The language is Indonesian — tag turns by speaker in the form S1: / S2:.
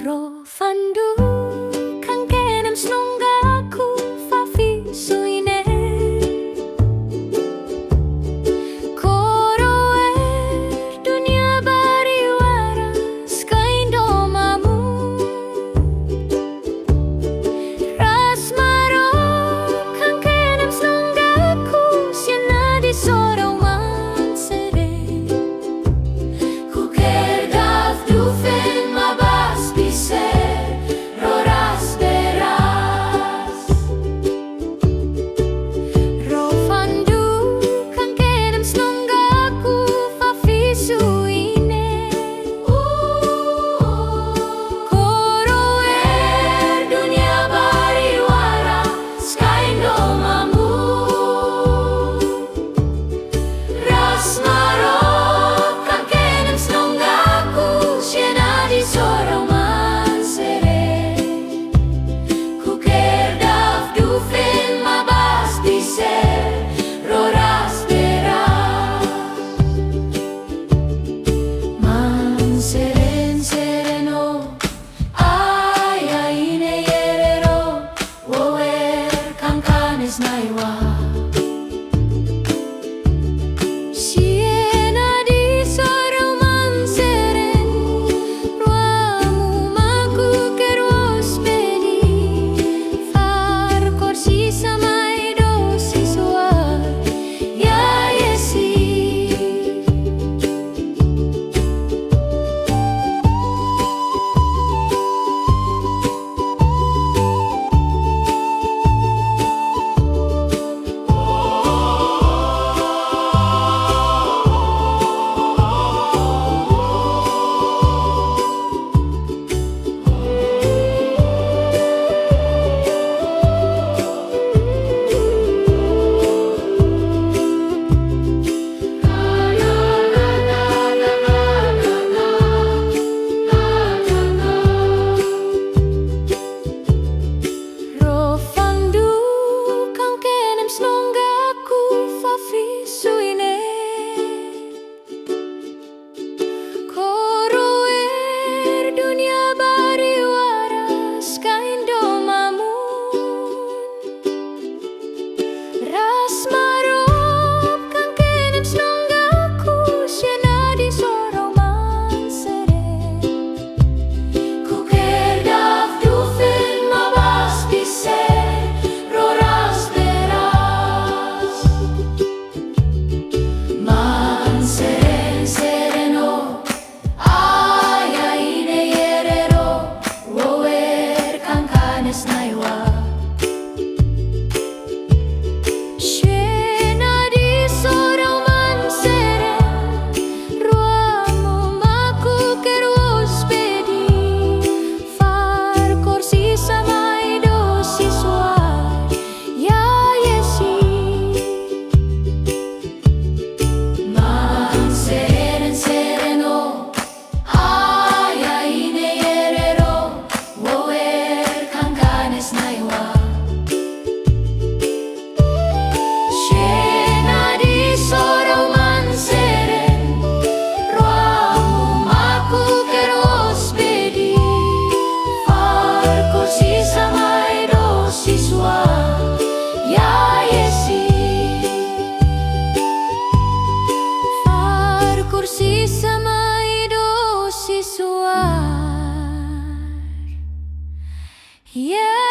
S1: Rovandu kang kenem snunggaku fafi suine koroer dunia bariwara skaindo mamu rasmaro kang kenem snunggaku siana di sorong mansere kuker gaf dufen mabas biser roras beras Rovandu kang kenem snunggaku fafi suine koroer dunia bariwara skaindo mamu rasmaro kang kenem snunggaku siana di sorong mansere kuker daf dufen mabas biser roras beras manseren sereno aya ine yerero woer kang kanes naiwa siena di sorong manseren ruamu maku keros pedi far korsi samai dosi suar ya yesi Rovandu kang kenem snunggaku fafi suine koroer dunia bariwara skaindo mamun rasmaro kang kenem snunggaku siana di sorong mansere kuker daf dufen mabas biser roras beras manseren sereno aya ine yerero woer kang kanes naiwa siena di sorong manseren ruamu maku keros pedi far korsi samai dosi suar ya yesi manseren sereno aya ine yerero woer kang kanes naiwa siena di sorong manseren ruamu maku keros pedi far korsi samai dosi suar ya yesi far korsi samai dosi suar ya